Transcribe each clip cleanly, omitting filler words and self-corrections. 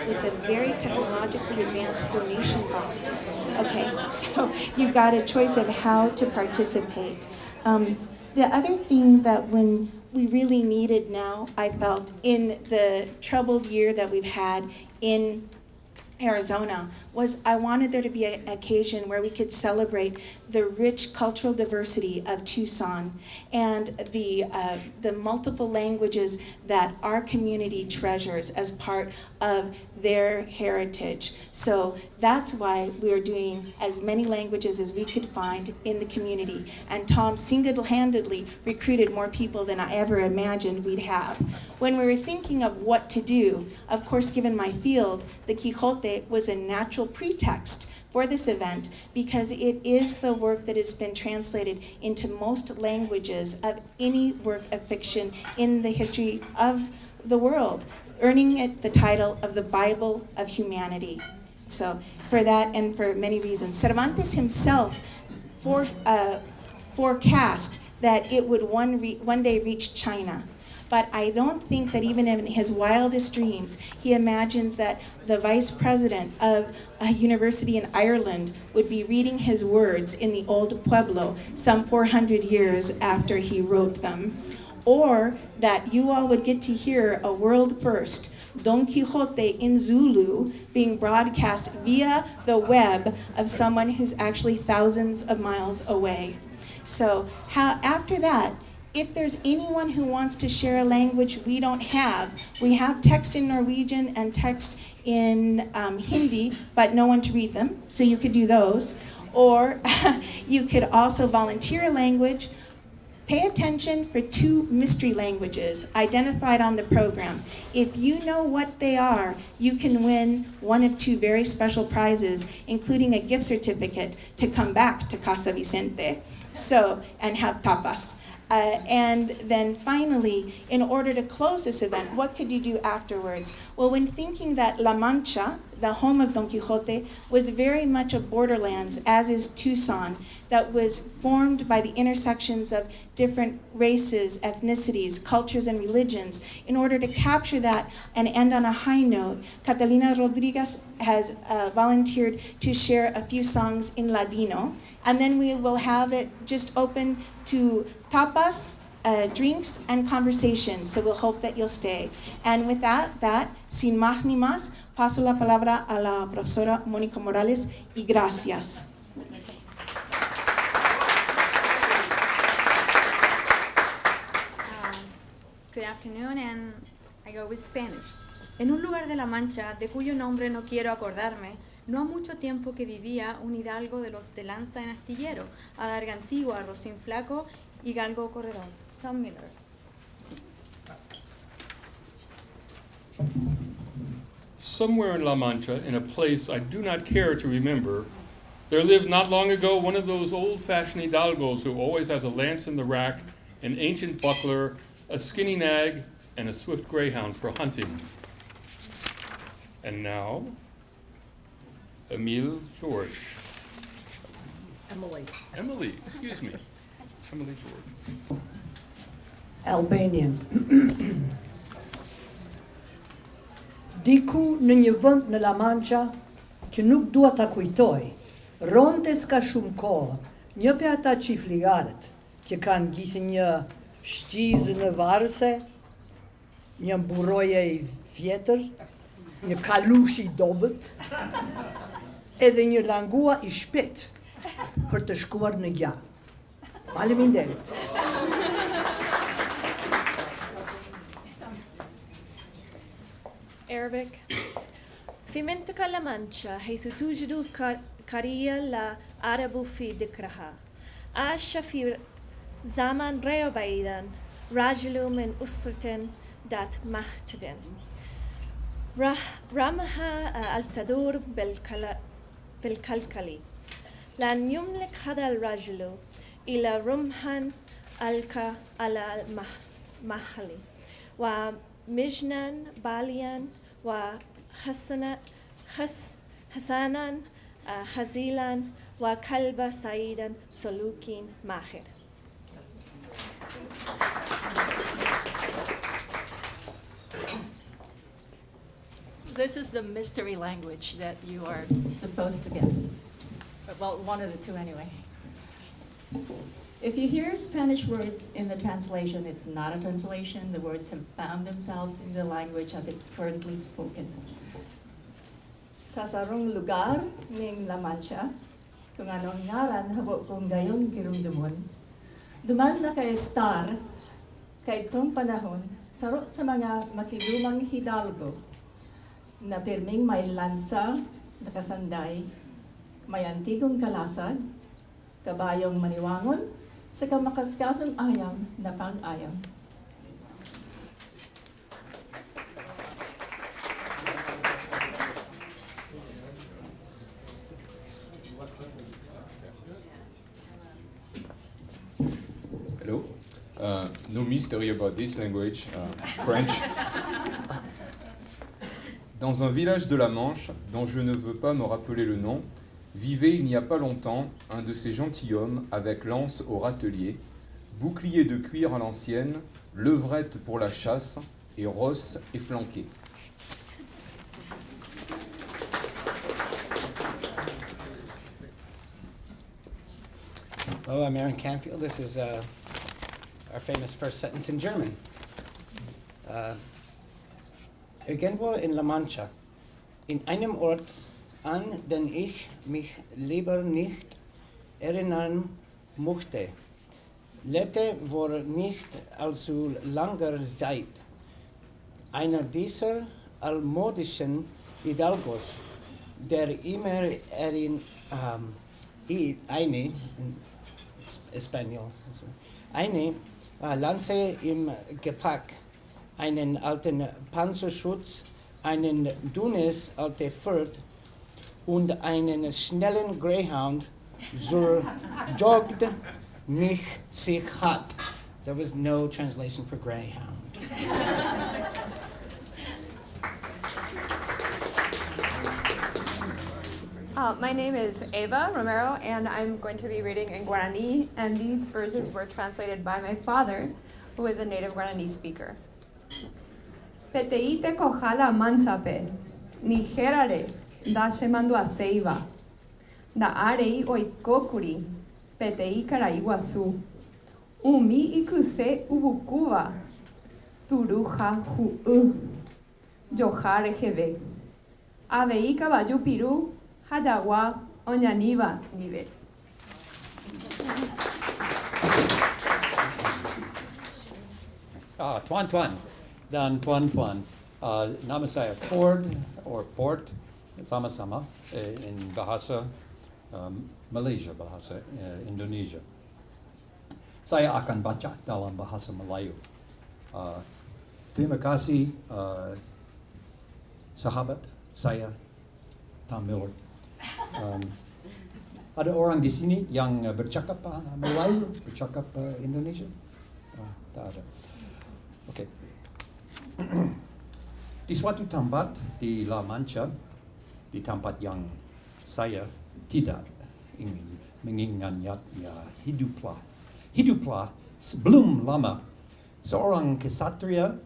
With a very technologically advanced donation box. Okay, so you've got a choice of how to participate. The other thing that when we really needed now, I felt, in the troubled year that we've had in Arizona, was I wanted there to be an occasion where we could celebrate the rich cultural diversity of Tucson and the multiple languages that our community treasures as part of their heritage. So that's why we're doing as many languages as we could find in the community. And Tom single-handedly recruited more people than I ever imagined we'd have. When we were thinking of what to do, of course, given my field, the Quixote was a natural pretext for this event because it is the work that has been translated into most languages of any work of fiction in the history of the world, earning it the title of the Bible of humanity. So for that and for many reasons, Cervantes himself forecast that it would one day reach China. But I don't think that even in his wildest dreams, he imagined that the vice president of a university in Ireland would be reading his words in the old Pueblo some 400 years after he wrote them. Or that you all would get to hear a world first, Don Quixote in Zulu, being broadcast via the web of someone who's actually thousands of miles away. So after that, if there's anyone who wants to share a language we don't have, we have text in Norwegian and text in Hindi, but no one to read them, so you could do those. Or you could also volunteer a language. Pay attention for 2 mystery languages identified on the program. If you know what they are, you can win one of 2 very special prizes, including a gift certificate to come back to Casa Vicente, and have tapas. And then finally, in order to close this event, what could you do afterwards? Well, when thinking that La Mancha, the home of Don Quixote, was very much a borderlands, as is Tucson, that was formed by the intersections of different races, ethnicities, cultures, and religions. In order to capture that and end on a high note, Catalina Rodriguez has volunteered to share a few songs in Ladino, and then we will have it just open to tapas, drinks, and conversation. So we'll hope that you'll stay. And with that, sin más ni más, paso la palabra a la profesora Mónica Morales, y gracias. Good afternoon, and I go with Spanish. En un lugar de La Mancha, de cuyo nombre no quiero acordarme, no ha mucho tiempo que vivía un hidalgo de los de lanza en astillero, adarga antigua, rocín flaco y galgo corredor. Tom Miller. Somewhere in La Mancha, in a place I do not care to remember, there lived not long ago one of those old-fashioned hidalgos who always has a lance in the rack, an ancient buckler, a skinny nag, and a swift greyhound for hunting. And now, Emile George. Emily, excuse me. Emily George. Albanian. Diku në një vend në La Mancha që nuk dua ta kujtoj, ronte s'ka shumë kohë, një pe ata qifligarët që kanë gjithë një shqizë në varëse, një mburoje i vjetër, një kalush i dobët, edhe një langua i shpet për të shkuar në gjallë. Faleminderit. Arabic. في منطقة لا مانشا حيث توجد قرية لا عرب في ذكرها عاش في زمن غير بعيدا رجل من أسرة ذات مهتد رمها التدور بالكلكلي لن يملك هذا الرجل إلا رمحا ألقى على المحل ومجنا باليا وحسنا هزيلا وكلب سعيدا سلوك ماهر. This is the mystery language that you are supposed to guess. Well, one of the two anyway. If you hear Spanish words in the translation, it's not a translation. The words have found themselves in the language as it's currently spoken. Sa sarong lugar ng La Mancha, kung anong ngalan habo kong gayong girumdumon, duman na kay star, kay tong panahon, sarot sa mga makilumang hidalgo, na pirming may lansa, nakasanday, may antigong kalasad, kabayong maniwangon, sa kamakaskasong ayam na pang-ayam. Hello. No mystery about this language, French. Dans un village de la Manche, dont je ne veux pas me rappeler le nom, vivait il n'y a pas longtemps un de ces gentilshommes avec lance au râtelier, bouclier de cuir à l'ancienne, levrette pour la chasse et rosse efflanquée. Hello, I'm Aaron Canfield. This is our famous first sentence in German. Irgendwo in La Mancha, in einem Ort, an den ich mich lieber nicht erinnern möchte, lebte vor nicht allzu langer Zeit einer dieser altmodischen Hidalgos, der immer eine Lanze im Gepäck, einen alten Panzerschutz, einen dünnes alte Pferd und einen schnellen Greyhound zur Jogd mich sich hat. There was no translation for Greyhound. My name is Eva Romero, and I'm going to be reading in Guarani, and these verses were translated by my father, who is a native Guarani speaker. Peteite kojala manchape, nigerare, da shemando a seiva, da arei oikokuri, petei karaiwasu, umi ikuse ubukuva, turuja hu, johare jebe, avei caballo piru, hayawa, oñaniva, nive. Tuan Tuan, dan Tuan Tuan. Nama saya Port or Port, sama-sama in bahasa Malaysia, bahasa Indonesia. Saya akan baca dalam bahasa Melayu. Terima kasih sahabat saya Tamil. Ada orang di sini yang bercakap Melayu, bercakap Indonesia? Tak ada. Okay. Di suatu tempat di La Mancha, di tempat yang saya tidak ingin mengingatnya, hiduplah sebelum lama seorang kesatria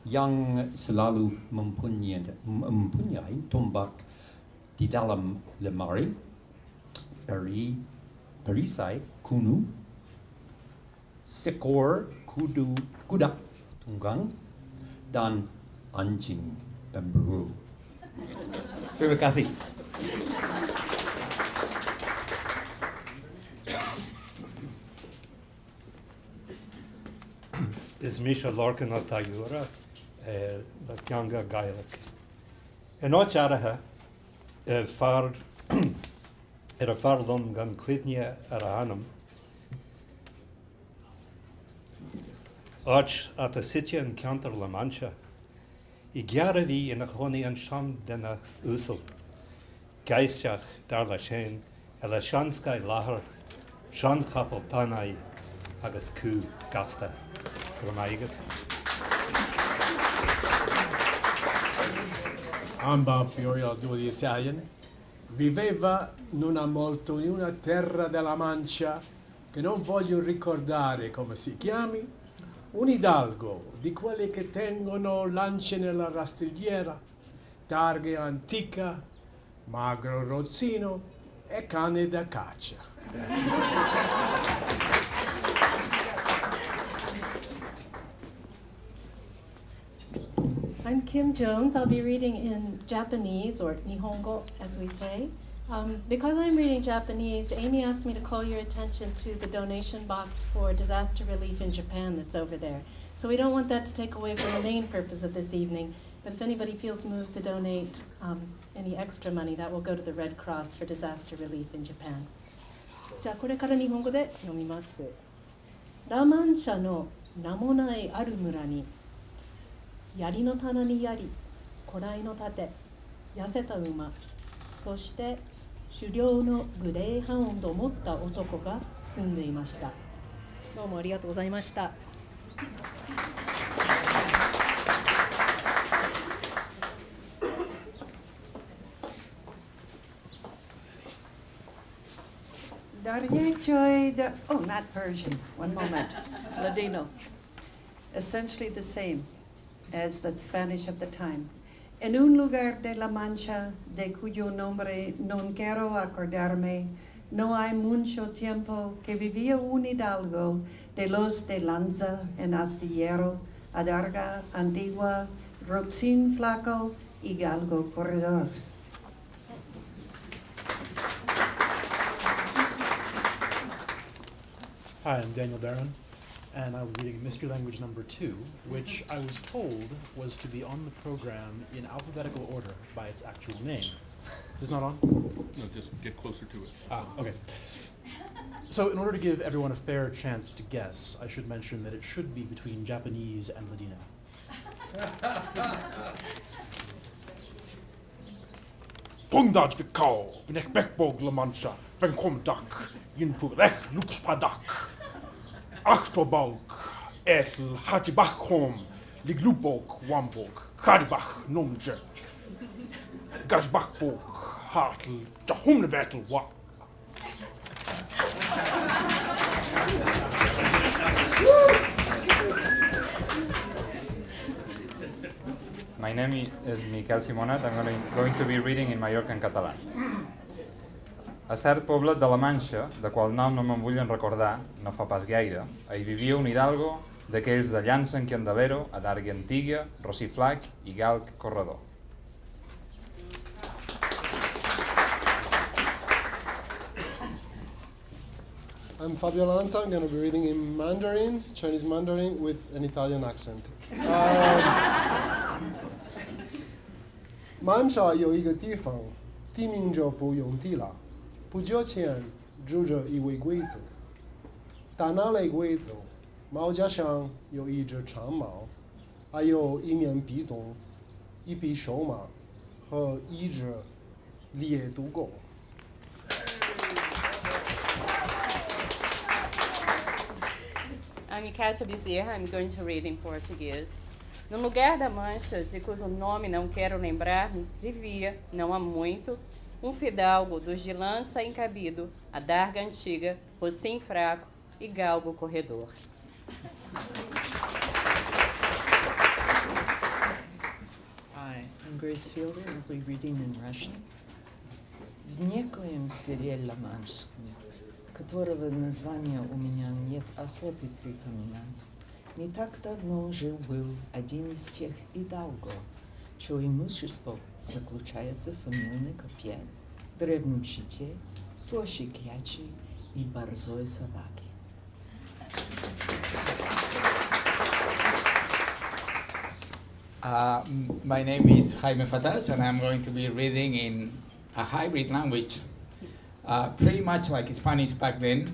yang selalu mempunyai tombak di dalam lemari, perisai kuno, sekor kuda tunggang, dan anjing pemburu. Terima kasih. Is Misha Larkin of Tayura, the Kyanga Gaelic. In Ocharaha, far lom gan Quithnia Arahanum, Och at the city in Counter La Mancha, I Gyaravi in a Honi and Sham dena Usel, Geisjach dar la Shane, Ela Shanskai Lahar, Shan Chapel Tanai, Agus Ku Gasta. I'm Bob Fiore, I'll do the Italian. Viveva in una terra della Mancia che non voglio ricordare come si chiami, un hidalgo di quelli che tengono lance nella rastrigliera, targa antica, magro rozzino e cane da caccia. I'm Kim Jones. I'll be reading in Japanese, or Nihongo as we say. Because I'm reading Japanese, Amy asked me to call your attention to the donation box for disaster relief in Japan that's over there. So we don't want that to take away from the main purpose of this evening, but if anybody feels moved to donate any extra money, that will go to the Red Cross for disaster relief in Japan. じゃあこれから日本語で読みます。ラマンシャの名もないある村に槍の棚に槍、古来の盾、痩せた馬、そして狩猟のグレーハウンドを持った男が住んでいました。どうもありがとうございました。Oh, not Persian. One moment. Ladino. Essentially the same as the Spanish of the time. En un lugar de la Mancha, de cuyo nombre no quiero acordarme, no hay mucho tiempo que vivía un hidalgo de los de lanza en astillero, adarga antigua, roxín flaco y galgo corredor. Hi, I'm Daniel Barron, and I'll be reading Mystery Language number 2, which I was told was to be on the program in alphabetical order by its actual name. Is this not on? No, just get closer to it. Okay. So in order to give everyone a fair chance to guess, I should mention that it should be between Japanese and Ladino. Pondad vikal, vinek bekbog la mancha, venkomdak, yinpurek luxpadak. Achterbalk, etl hatibachkom, liglubok wambok, kadibach nomje. Gashbachbok, hartl, jahumnevetel wa. My name is Miguel Simonet. I'm going to be reading in Mallorcan català. A cert poblet de la Manxa, de qual nom no me'n vull recordar, no fa pas gaire, hi vivia un hidalgo d'aquells de llança en candelero, adarga antiga, rossí flac i galg corredor. I'm Fabio Lanza. I'm going to be reading in Mandarin, Chinese Mandarin, with an Italian accent. Mancha 有一个地方，地名就不用提了。不久前住着一位贵族，大那类贵族毛甲上有一只长毛，还有一面壁咚，一匹瘦马和一只猎毒狗。I'm Kátia Bezerra, I'm going to read in Portuguese. No lugar da Mancha, de cujo nome não quero lembrar-me, vivia, não há muito, um fidalgo dos de lança encabido, adarga antiga, rocinho fraco e galgo corredor. Hi, I'm Grace Fiore, and I'll be reading in Russian. В некоем селе Ла-Маншском, которого названия у меня нет охоты припоминать, не так давно жил-был один из тех идалго, чье имущество заключается в фамильной копье, древнем щите, тощей кляче и борзой собаке. My name is Jaime Fatals, and I'm going to be reading in a hybrid language, pretty much like Spanish back then,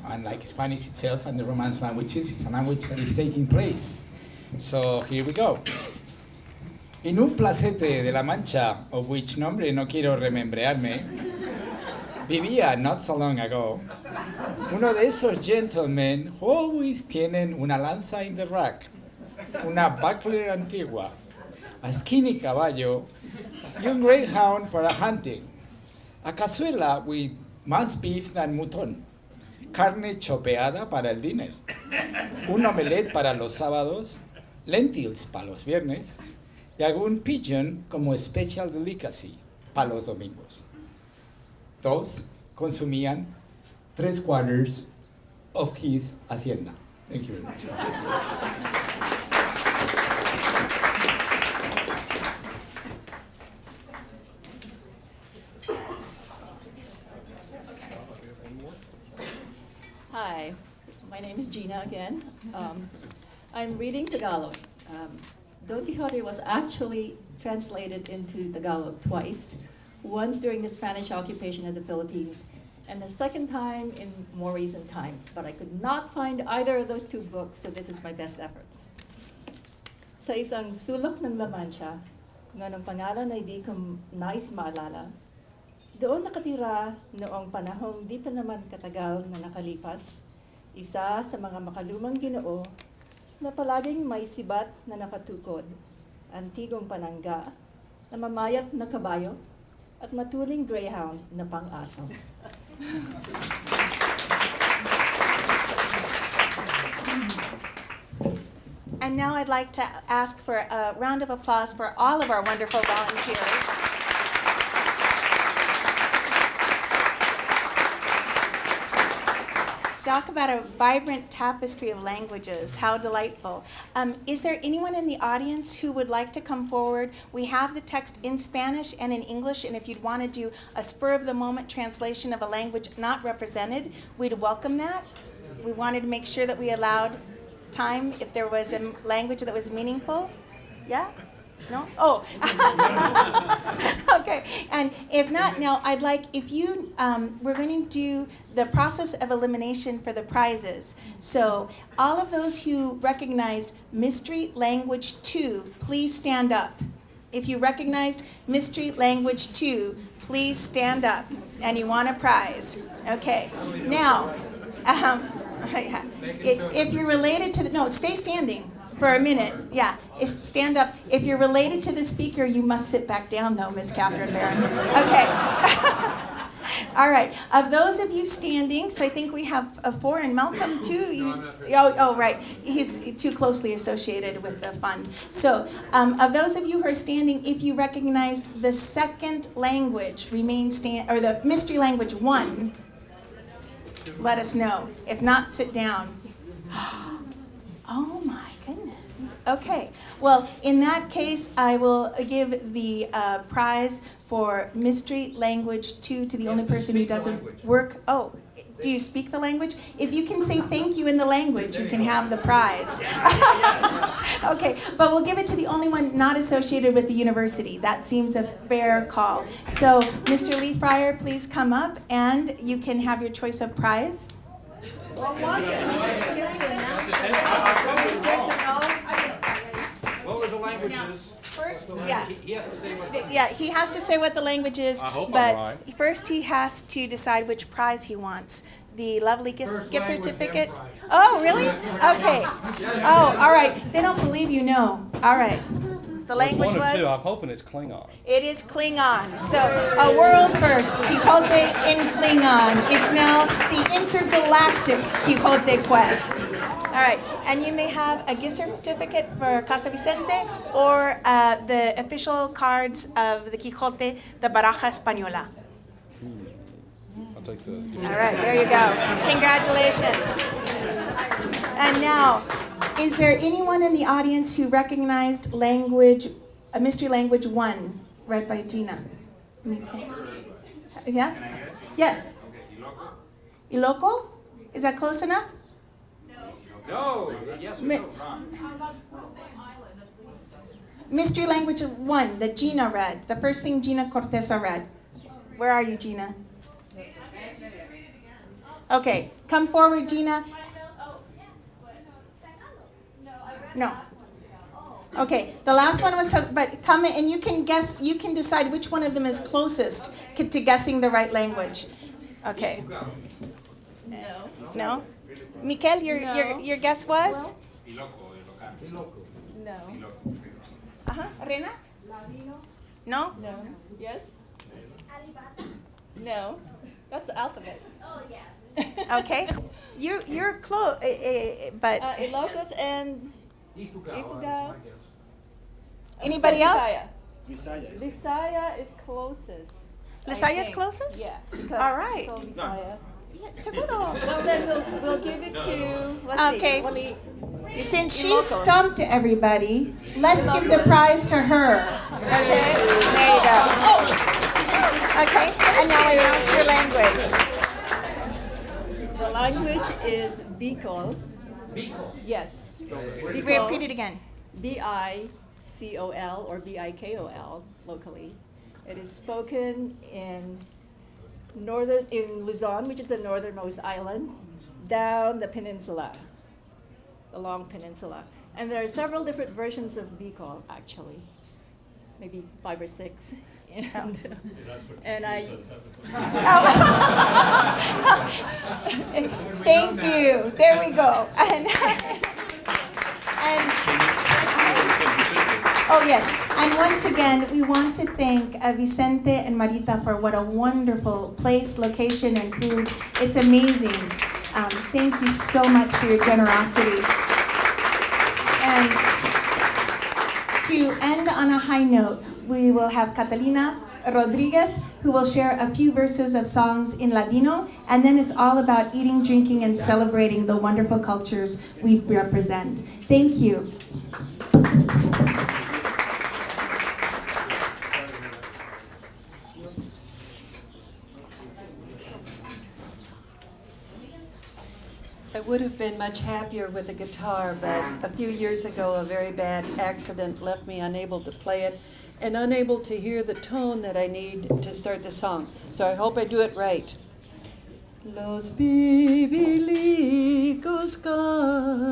and like Spanish itself and the Romance languages. It's a language that is taking place. So here we go. En un placete de la Mancha, of which nombre no quiero remembrarme, vivía not so long ago uno de esos gentlemen who always tienen una lanza in the rack, una buckler antigua, a skinny caballo y un greyhound para hunting. a cazuela with más beef than mutton, carne chopeada para el dinner, un omelette para los sábados, lentils para los viernes y algún pigeon como special delicacy para los domingos. Todos consumían 3/4 of his hacienda. Thank you very much. Hi, my name is Gina again. I'm reading Tagalog. Don Quixote was actually translated into Tagalog twice, once during the Spanish occupation of the Philippines, and the second time in more recent times, but I could not find either of those two books, so this is my best effort. Sa isang sulok ng La Mancha, nga ng pangalan ay di ko nais maalala, doon nakatira noong panahong di pa naman katagal na nakalipas, isa sa mga makalumang Ginoo na palaging may sibat na nakatukod, antigong panangga, na mamayat na kabayo, at matuling greyhound na pang-aso. And now I'd like to ask for a round of applause for all of our wonderful volunteers. Talk about a vibrant tapestry of languages. How delightful. Is there anyone in the audience who would like to come forward? We have the text in Spanish and in English, and if you'd want to do a spur-of-the-moment translation of a language not represented, we'd welcome that. We wanted to make sure that we allowed time if there was a language that was meaningful. Yeah? No? Oh. Okay. And if not, now I'd like, if you, we're going to do the process of elimination for the prizes. So all of those who recognized Mystery Language 2, please stand up. If you recognized Mystery Language 2, please stand up. And you want a prize. Okay. Now, if you're related to the, no, stay standing for a minute. Yeah, stand up. If you're related to the speaker, you must sit back down, though, Miss Catherine Barron. Okay. All right. Of those of you standing, so I think we have 4, and Malcolm too. Oh, right. He's too closely associated with the fund. So, of those of you who are standing, if you recognized the second language, remain stand, or the Mystery Language 1, let us know. If not, sit down. Oh my goodness. Okay. Well, in that case, I will give the prize for Mystery Language 2 to the only person who doesn't work. Oh, do you speak the language? If you can say thank you in the language, you can have the prize. Okay, but we'll give it to the only one not associated with the university. That seems a fair call. So, Mr. Lee Fryer, please come up, and you can have your choice of prize. What were the languages? First, yeah. He has to say what. Yeah, he has to say what the language is, I hope but I'm right. first he has to decide which prize he wants. The lovely gift First certificate. language, then prize. Oh, really? Okay. Oh, all right. They don't believe you know. All right. The language One of two. was. I'm hoping it's Klingon. It is Klingon. So, a world first, Quixote in Klingon. It's now the intergalactic Quixote quest. All right, and you may have a gift certificate for Casa Vicente or the official cards of the Quixote, the Baraja Española. I'll take the. All right, there you go. Congratulations. And now, is there anyone in the audience who recognized language, Mystery Language 1, read by Gina? Okay. Yeah? Yes. Iloko? Is that close enough? No. Yes or no. Mystery Language 1 that Gina read, the first thing Gina Corteza read. Where are you, Gina? Okay, come forward, Gina. No. Okay, the last one was, but come in and you can guess, you can decide which one of them is closest to guessing the right language. Okay. No. No? Mikel, your guess was? No. Uh-huh. Rena? No? No. Yes? No, that's the alphabet. Okay, you're close, but Ilocos and Ifugao. Anybody else? Visaya is closest. Visaya is closest? Yeah. All right. Visaya. Seguro. Well, then we'll give it to. Let's Okay. See. Let me. Since she Ilocos. stumped everybody, let's give the prize to her. Okay? There you go. Okay, and now announce your language. The language is Bicol. Yes. Bicol. Repeat it again. Bicol or Bikol locally. It is spoken in Luzon, which is the northernmost island, down the peninsula, the long peninsula. And there are several different versions of Bicol, actually, maybe 5 or 6. And I. Thank you. There we go. And oh yes, and once again, we want to thank Vicente and Marita for what a wonderful place, location, and food. It's amazing. Thank you so much for your generosity. And to end on a high note, we will have Catalina Rodriguez, who will share a few verses of songs in Ladino, and then it's all about eating, drinking, and celebrating the wonderful cultures we represent. Thank you. I would have been much happier with a guitar, but a few years ago a very bad accident left me unable to play it and unable to hear the tone that I need to start the song. So I hope I do it right. Los bibilicos cantan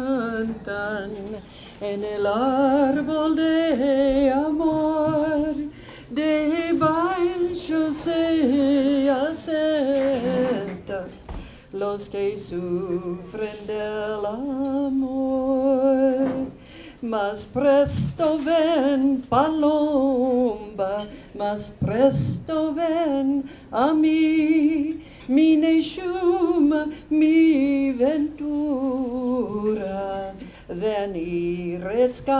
en el árbol de amor, debajo se asienta los que sufren del amor. Más presto ven, palomba, más presto ven a mí, mi neshuma, mi ventura, ven y rescátame.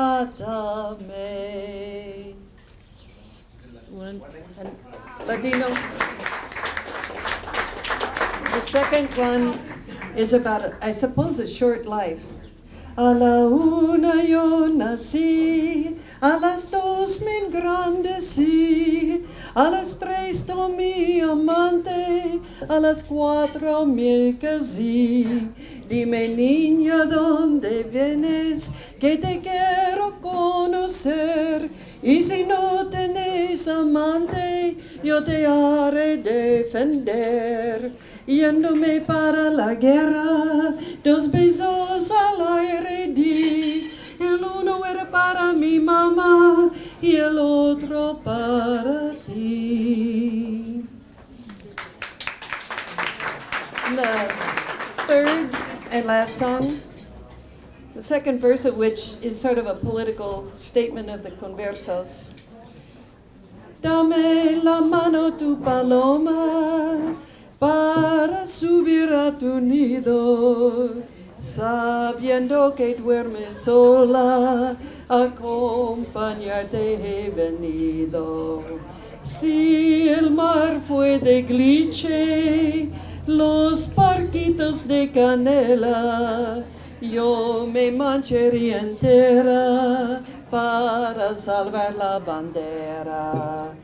Ladino. The second one is about, I suppose, a short life. A la una yo nací, a las dos me engrandecí, a las tres tomé amante, a las cuatro me casé. Dime niña, ¿dónde vienes? Que te quiero conocer. Y si no tenés amante, yo te haré defender. Yéndome para la guerra, 2 besos al aire di. El uno era para mi mamá y el otro para ti. The third and last song, the second verse of which is sort of a political statement of the conversos. Dame la mano tu paloma para subir a tu nido, sabiendo que duermes sola, acompañarte he venido. Si el mar fue de gliche, los barquitos de canela, yo me mancharía entera para salvar la bandera.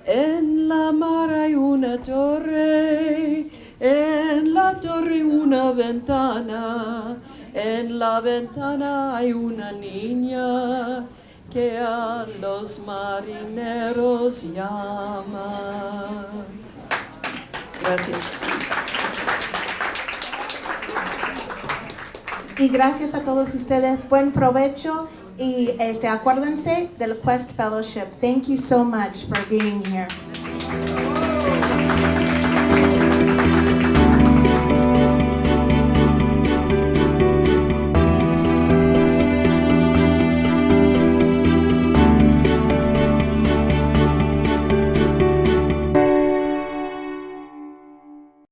En la mar hay una torre, en la torre una ventana, en la ventana hay una niña que a los marineros llama. Gracias. Y gracias a todos ustedes. Buen provecho. Y acuérdense del Quest Fellowship. Thank you so much for being here.